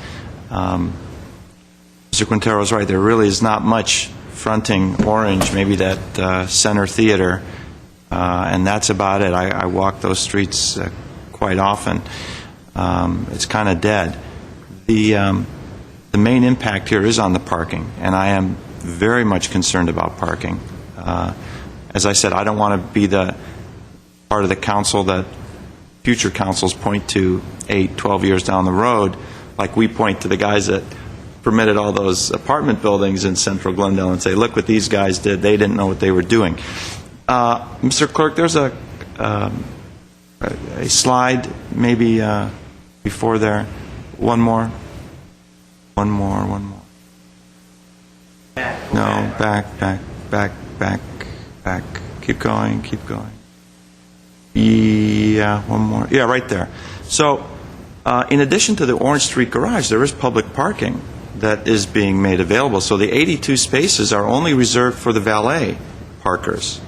Mr. Quintero is right. There really is not much fronting Orange, maybe that center theater, and that's about it. I walk those streets quite often. It's kind of dead. The main impact here is on the parking, and I am very much concerned about parking. As I said, I don't want to be the part of the council that future councils point to 8, 12 years down the road, like we point to the guys that permitted all those apartment buildings in central Glendale and say, look what these guys did. They didn't know what they were doing. Mr. Clerk, there's a slide maybe before there. One more. No, back. Keep going. Yeah, one more. Yeah, right there. So, in addition to the Orange Street Garage, there is public parking that is being made available. So the 82 spaces are only reserved for the valet parkers.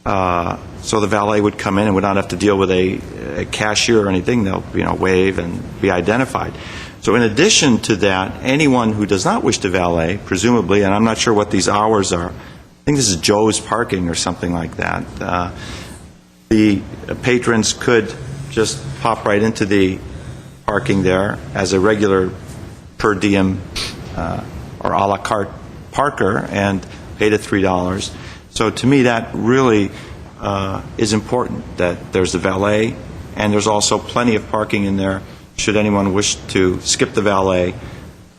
So the valet would come in and would not have to deal with a cashier or anything. They'll wave and be identified. So in addition to that, anyone who does not wish to valet, presumably, and I'm not sure what these hours are, I think this is Joe's Parking or something like that, the patrons could just pop right into the parking there as a regular per diem or a la carte parker and pay the $3. So to me, that really is important, that there's the valet, and there's also plenty of parking in there should anyone wish to skip the valet.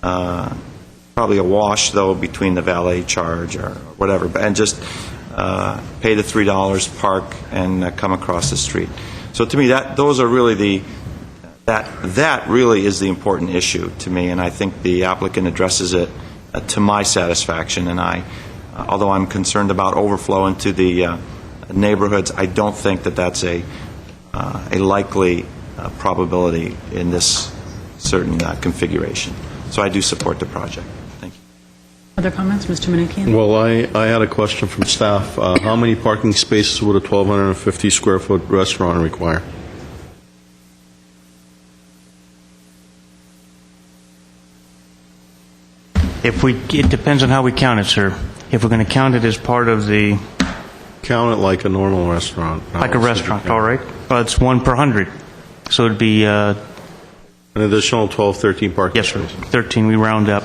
Probably a wash, though, between the valet charge or whatever, and just pay the $3, park, and come across the street. So to me, those are really that really is the important issue to me, and I think the applicant addresses it to my satisfaction. And although I'm concerned about overflow into the neighborhoods, I don't think that that's a likely probability in this certain configuration. So I do support the project. Thank you. Other comments, Mr. Manikian? Well, I had a question from staff. How many parking spaces would a 1,250 square foot restaurant require? It depends on how we count it, sir. If we're going to count it as part of the... Count it like a normal restaurant. Like a restaurant, all right. Well, it's 1 per 100. So it'd be... an additional 12, 13 parking Yes, sir. spaces. 13, we round up.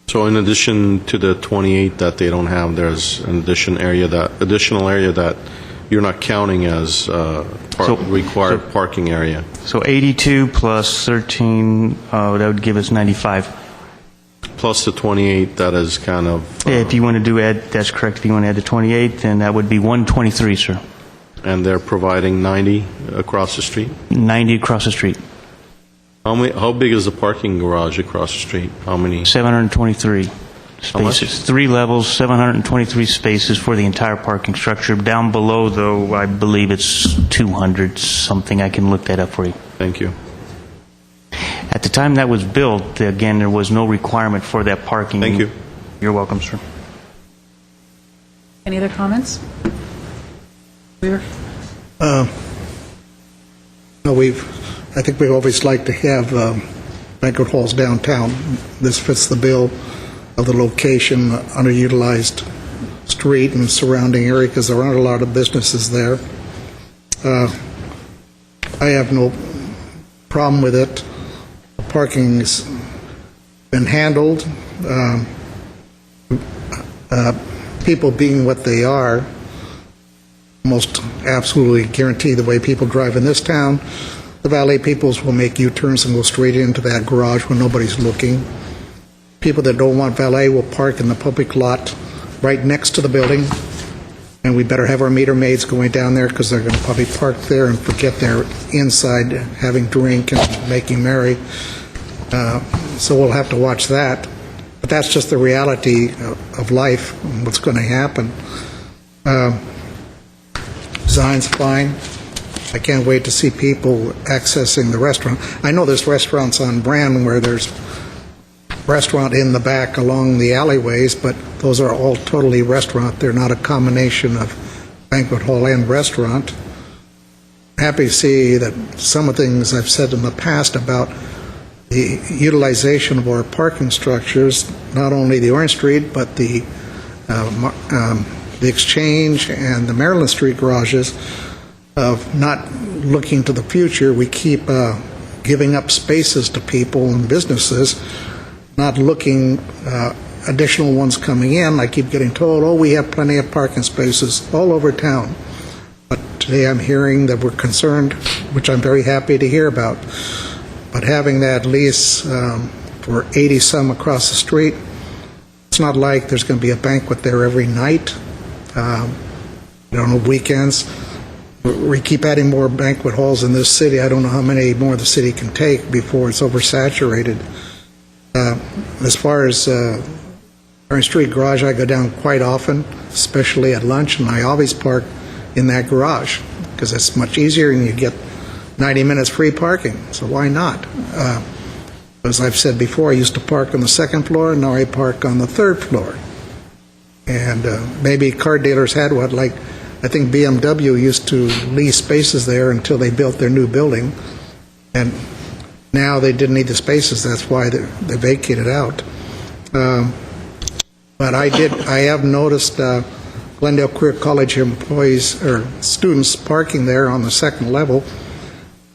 So in addition to the 28 that they don't have, there's an additional area that you're not counting as required parking area. So 82 plus 13, that would give us 95. Plus the 28 that is kind of... If you want to add, that's correct. If you want to add the 28, then that would be 123, sir. And they're providing 90 across the street? 90 across the street. How big is the parking garage across the street? How many? 723 spaces. How much? 3 levels, 723 spaces for the entire parking structure. Down below, though, I believe it's 200 something. I can look that up for you. Thank you. At the time that was built, again, there was no requirement for that parking. Thank you. You're welcome, sir. Any other comments? Weaver? No, I think we always like to have banquet halls downtown. This fits the bill of the location, underutilized street and surrounding area, because there aren't a lot of businesses there. I have no problem with it. Parking's been handled. People being what they are, most absolutely guarantee the way people drive in this town, the valet peoples will make U-turns and go straight into that garage when nobody's looking. People that don't want valet will park in the public lot right next to the building, and we better have our meter maids going down there, because they're going to probably park there and forget they're inside having drink and making merry. So we'll have to watch that. But that's just the reality of life and what's going to happen. Design's fine. I can't wait to see people accessing the restaurant. I know there's restaurants on Brand where there's restaurant in the back along the alleyways, but those are all totally restaurant. They're not a combination of banquet hall and restaurant. Happy to see that some of the things I've said in the past about the utilization of our parking structures, not only the Orange Street, but the Exchange and the Maryland Street garages, of not looking to the future. We keep giving up spaces to people and businesses, not looking additional ones coming in. I keep getting told, oh, we have plenty of parking spaces all over town. But today I'm hearing that we're concerned, which I'm very happy to hear about. But having that lease for 80-some across the street, it's not like there's going to be a banquet there every night, on weekends. We keep adding more banquet halls in this city. I don't know how many more the city can take before it's oversaturated. As far as Orange Street garage, I go down quite often, especially at lunch, and I always park in that garage because it's much easier and you get 90 minutes free parking, so why not? As I've said before, I used to park on the second floor, and now I park on the third floor. And maybe car dealers had what, like, I think BMW used to lease spaces there until they built their new building, and now they didn't need the spaces. That's why they vacated out. But I have noticed Glendale Career College employees or students parking there on the second level.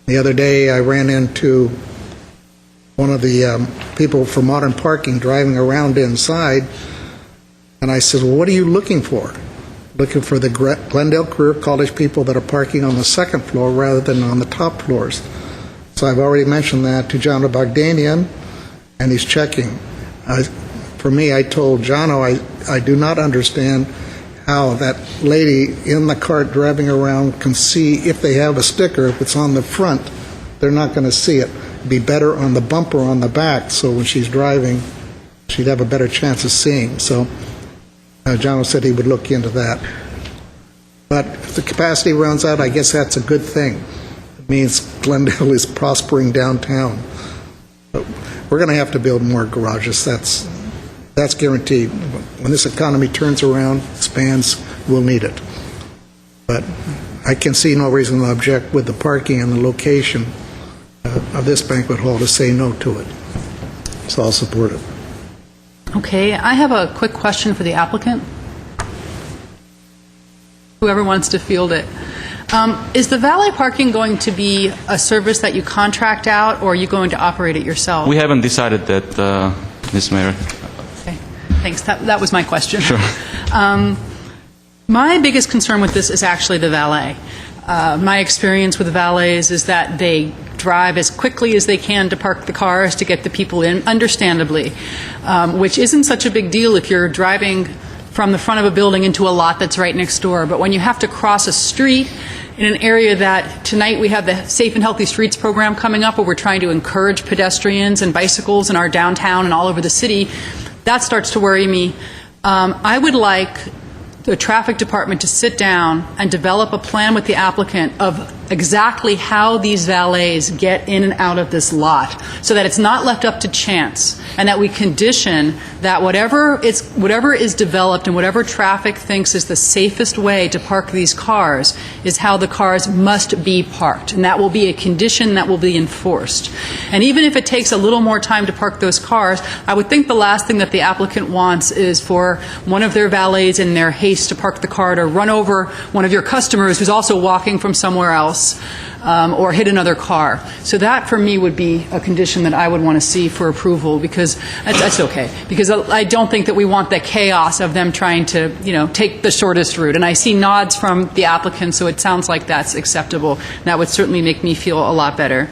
The other day I ran into one of the people from Modern Parking driving around inside, and I said, well, what are you looking for? Looking for the Glendale Career College people that are parking on the second floor rather than on the top floors. So I've already mentioned that to John Bogdanian, and he's checking. For me, I told Jono I do not understand how that lady in the cart driving around can see if they have a sticker. If it's on the front, they're not going to see it. It'd be better on the bumper on the back, so when she's driving, she'd have a better chance of seeing. So Jono said he would look into that. But if the capacity runs out, I guess that's a good thing. It means Glendale is prospering downtown. But we're going to have to build more garages. That's guaranteed. When this economy turns around, expands, we'll need it. But I can see no reason to object with the parking and the location of this banquet hall to say no to it. So I'll support it. Okay, I have a quick question for the applicant. Whoever wants to field it. Is the valet parking going to be a service that you contract out, or are you going to operate it yourself? We haven't decided that, Ms. Mayor. Okay, thanks. That was my question. Sure. My biggest concern with this is actually the valet. My experience with valets is that they drive as quickly as they can to park the cars to get the people in, understandably, which isn't such a big deal if you're driving from the front of a building into a lot that's right next door. But when you have to cross a street in an area that tonight we have the Safe and Healthy Streets program coming up where we're trying to encourage pedestrians and bicycles in our downtown and all over the city, that starts to worry me. I would like the traffic department to sit down and develop a plan with the applicant of exactly how these valets get in and out of this lot so that it's not left up to chance and that we condition that whatever is developed and whatever traffic thinks is the safest way to park these cars is how the cars must be parked. And that will be a condition that will be enforced. And even if it takes a little more time to park those cars, I would think the last thing that the applicant wants is for one of their valets in their haste to park the car to run over one of your customers who's also walking from somewhere else or hit another car. So that, for me, would be a condition that I would want to see for approval, because that's okay. Because I don't think that we want the chaos of them trying to, take the shortest route. And I see nods from the applicant, so it sounds like that's acceptable. That would certainly make me feel a lot better.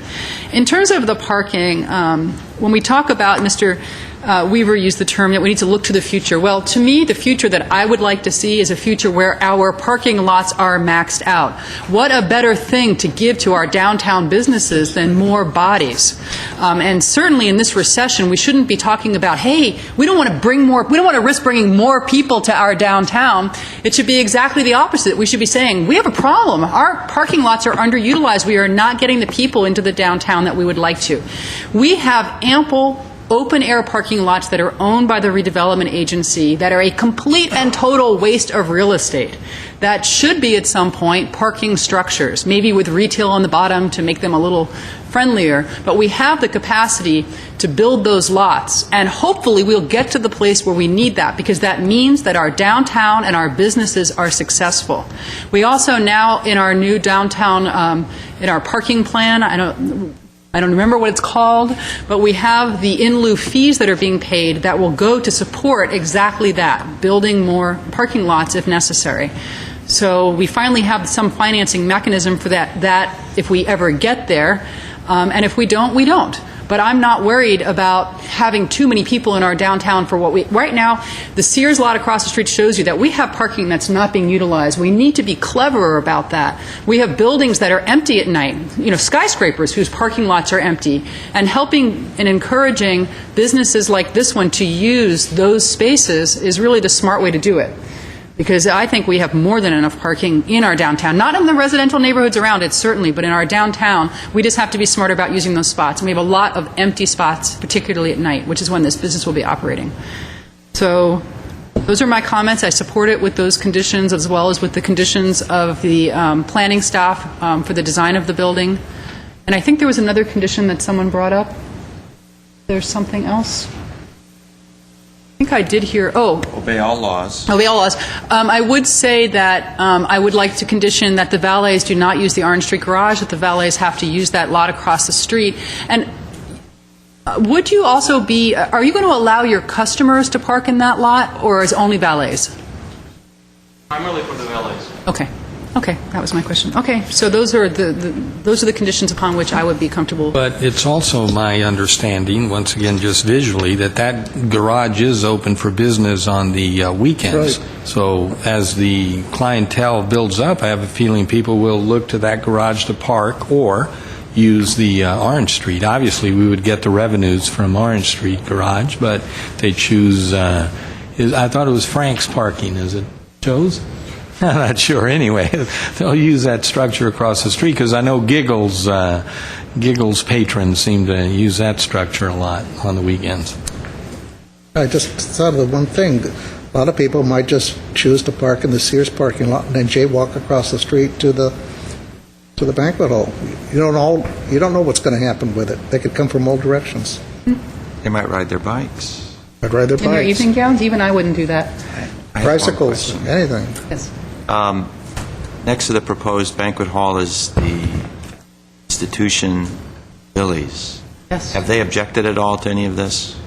In terms of the parking, when we talk about, Mr. Weaver used the term that we need to look to the future. Well, to me, the future that I would like to see is a future where our parking lots are maxed out. What a better thing to give to our downtown businesses than more bodies. And certainly in this recession, we shouldn't be talking about, hey, we don't want to risk bringing more people to our downtown. It should be exactly the opposite. We should be saying, we have a problem. Our parking lots are underutilized. We are not getting the people into the downtown that we would like to. We have ample open-air parking lots that are owned by the redevelopment agency that are a complete and total waste of real estate. That should be, at some point, parking structures, maybe with retail on the bottom to make them a little friendlier. But we have the capacity to build those lots, and hopefully we'll get to the place where we need that, because that means that our downtown and our businesses are successful. We also now, in our new downtown, in our parking plan, I don't remember what it's called, but we have the in lieu fees that are being paid that will go to support exactly that, building more parking lots if necessary. So we finally have some financing mechanism for that if we ever get there, and if we don't, we don't. But I'm not worried about having too many people in our downtown for what we... Right now, the Sears lot across the street shows you that we have parking that's not being utilized. We need to be cleverer about that. We have buildings that are empty at night, skyscrapers whose parking lots are empty, and helping and encouraging businesses like this one to use those spaces is really the smart way to do it. Because I think we have more than enough parking in our downtown. Not in the residential neighborhoods around it, certainly, but in our downtown, we just have to be smarter about using those spots. And we have a lot of empty spots, particularly at night, which is when this business will be operating. So those are my comments. I support it with those conditions, as well as with the conditions of the planning staff for the design of the building. And I think there was another condition that someone brought up. There's something else. I think I did hear, Obey all laws. Obey all laws. I would say that I would like to condition that the valets do not use the Orange Street garage, that the valets have to use that lot across the street. And would you also are you going to allow your customers to park in that lot, or is only valets? Primarily for the valets. Okay, that was my question. Okay, so those are the conditions upon which I would be comfortable. But it's also my understanding, once again, just visually, that garage is open for business on the weekends. Right. So as the clientele builds up, I have a feeling people will look to that garage to park or use the Orange Street. Obviously, we would get the revenues from Orange Street garage, but they choose, I thought it was Frank's parking, is it Joe's? I'm not sure. Anyway, they'll use that structure across the street, because I know Giggles patrons seem to use that structure a lot on the weekends. I just thought of one thing. A lot of people might just choose to park in the Sears parking lot and then jaywalk across the street to the banquet hall. You don't know what's going to happen with it. They could come from all directions. They might ride their bikes. I'd ride their In their bikes. evening gowns? Even I wouldn't do that. I have one Tricycles, question. anything. Yes. Next to the proposed banquet hall is the institution Billy's. Yes. Have they objected at all to any of this?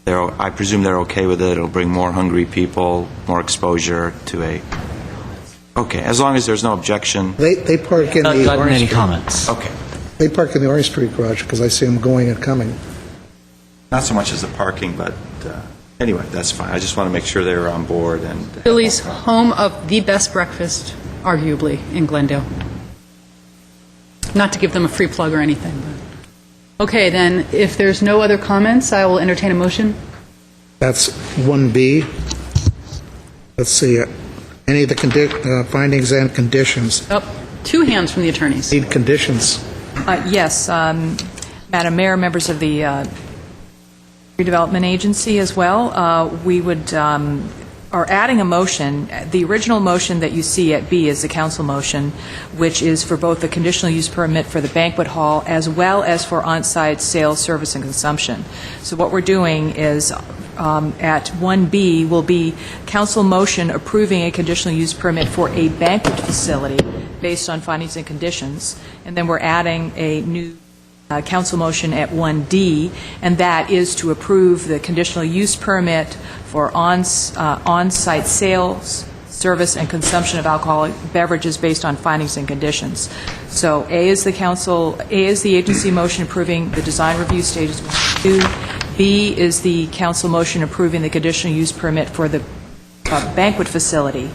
I presume they're okay with it. It'll bring more hungry people, more exposure to a... Okay, as long as there's no objection. They park in Not the gotten Orange any Street. comments. Okay. They park in the Orange Street garage because I see them going and coming. Not so much as the parking, but anyway, that's fine. I just want to make sure they're on board. And Billy's, home of the best breakfast, arguably, in Glendale. Not to give them a free plug or anything. But. Okay, then, if there's no other comments, I will entertain a motion. That's 1B. Let's see. Any of the findings and conditions. Two hands from the attorneys. Need conditions. Yes, Madam Mayor, members of the Redevelopment Agency as well, we would are adding a motion. The original motion that you see at B is the council motion, which is for both the conditional use permit for the banquet hall as well as for on-site sales, service, and consumption. So what we're doing is at 1B will be council motion approving a conditional use permit for a banquet facility based on findings and conditions, and then we're adding a new council motion at 1D, and that is to approve the conditional use permit for on-site sales, service, and consumption of alcoholic beverages based on findings and conditions. So A is the agency motion approving the design review stages 1 and 2. B is the council motion approving the conditional use permit for the banquet facility.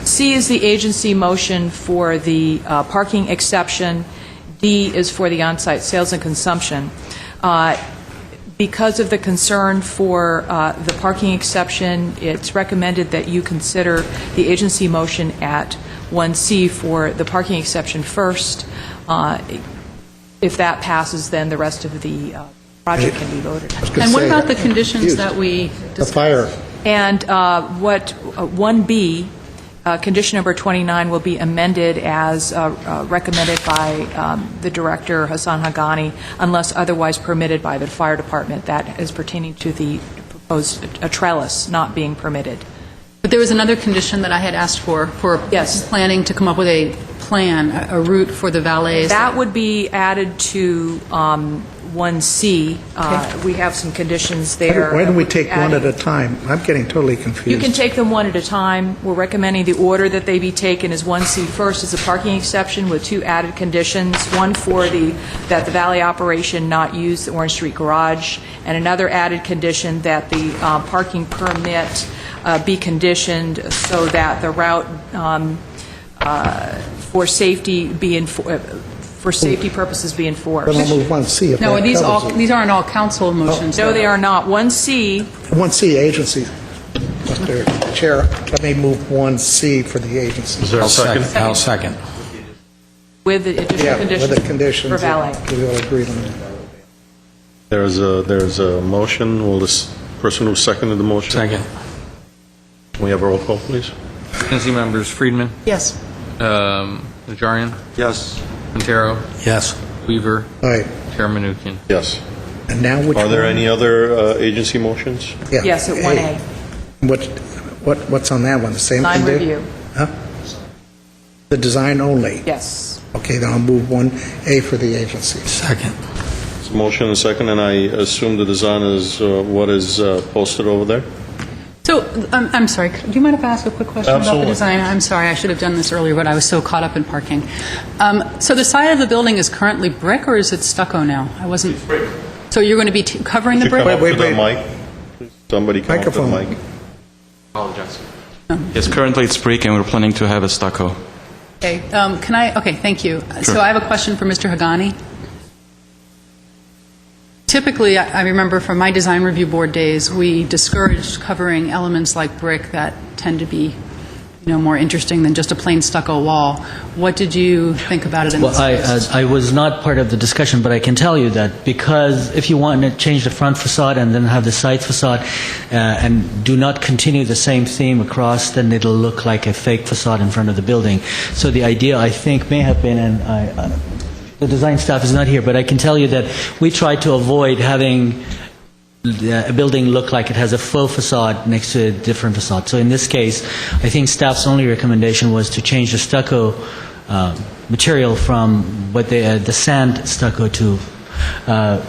C is the agency motion for the parking exception. D is for the on-site sales and consumption. Because of the concern for the parking exception, it's recommended that you consider the agency motion at 1C for the parking exception first. If that passes, then the rest of the project can be voted. And what about the conditions that we discussed? The fire. And what 1B, condition number 29, will be amended as recommended by the director, Hassan Haghani, unless otherwise permitted by the fire department. That is pertaining to the proposed trellis not being permitted. But there was another condition that I had asked for Yes. planning to come up with a plan, a route for the valets. That would be added to 1C. We have some conditions there. Why don't we take one at added. a time? I'm getting totally confused. You can take them one at a time. We're recommending the order that they be taken is 1C first is a parking exception with 2 added conditions, one for that the valet operation not use the Orange Street garage, and another added condition that the parking permit be conditioned so that the route for safety for safety purposes be enforced. Then I'll move 1C. If No, that covers it. these aren't all council motions. No, they are not. 1C, 1C, agency. Mr. Chair, let me move 1C for the agency. Is there a second? I'll second. with the additional Yeah, conditions with the conditions. for valet. that We all agreed on that. There's a motion. Will this person who seconded the motion? Second. Can we have a roll call, please? Agency members Friedman, Yes. Najarian, Yes. Quintero, Yes. Weaver, All right, Chairman Menuchyan. Yes. and now which Are there one? any other agency motions? Yeah, Yes, at 1A. What's on that one? The same Design condi- review. Huh? The design only? Yes. Okay, then I'll move 1A for the agency. Second. It's a motion and a second, and I assume the design is what is posted over there? So, I'm sorry, do you mind if I ask a quick question about Absolutely. the design? I'm sorry, I should have done this earlier, but I was so caught up in parking. So the side of the building is currently brick, or is it stucco now? I wasn't... So you're going to be covering the Could you brick? come up to the mic? Please? Somebody come up to the Microphone. mic. Apologize. Yes, currently it's brick and we're planning to have a stucco. Okay, okay, thank you. Sure. So I have a question for Mr. Haghani. Typically, I remember from my design review board days, we discouraged covering elements like brick that tend to be, more interesting than just a plain stucco wall. What did you think about it in this Well, case? I was not part of the discussion, but I can tell you that because if you want to change the front facade and then have the side facade and do not continue the same theme across, then it'll look like a fake facade in front of the building. So the idea, I think, may have been, and the design staff is not here, but I can tell you that we tried to avoid having a building look like it has a faux facade next to a different facade. So in this case, I think staff's only recommendation was to change the stucco material from the sand stucco to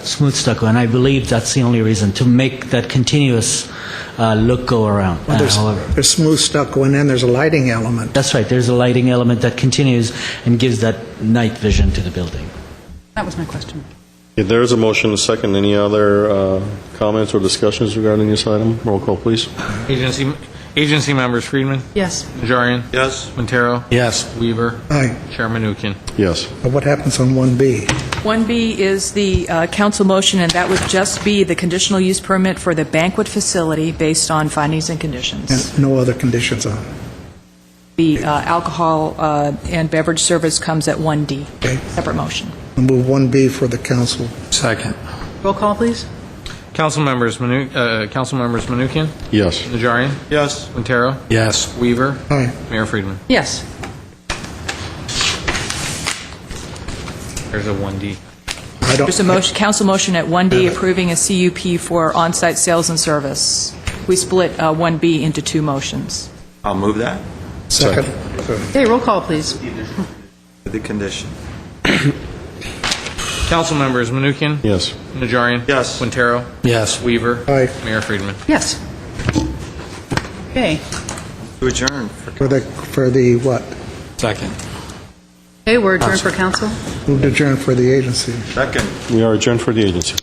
smooth stucco, and I believe that's the only reason, to make that continuous look go around. Well, However, there's smooth stucco, and then there's a lighting element. that's right. There's a lighting element that continues and gives that night vision to the building. That was my question. If there is a motion and a second, any other comments or discussions regarding this item? Roll call, please. Agency members Friedman, Yes. Najarian, Yes. Quintero, Yes. Weaver, Aye. Chairman Menuchyan. Yes. But what happens on 1B? 1B is the council motion, and that would just be the conditional use permit for the banquet facility based on findings and conditions. And no other conditions on it? The alcohol and beverage service comes at 1D, Okay. separate motion. I'll move 1B for the council. Second. Roll call, please. Council members Menuchyan, Yes. Najarian, Yes. Quintero, Yes. Weaver, Aye. Mayor Friedman. Yes. There's a 1D. I don't. There's a motion, council motion at 1D approving a CUP for on-site sales and service. We split 1B into 2 motions. I'll move that Second. Okay, roll call, please. with the condition. Council members Menuchyan, Yes. Najarian, Yes. Quintero, Yes. Weaver, Aye. Mayor Friedman. Yes. Okay. To adjourn. For the what? Second. Okay, we're adjourned for council. Move to adjourn for the agency. Second. We are adjourned for the agency.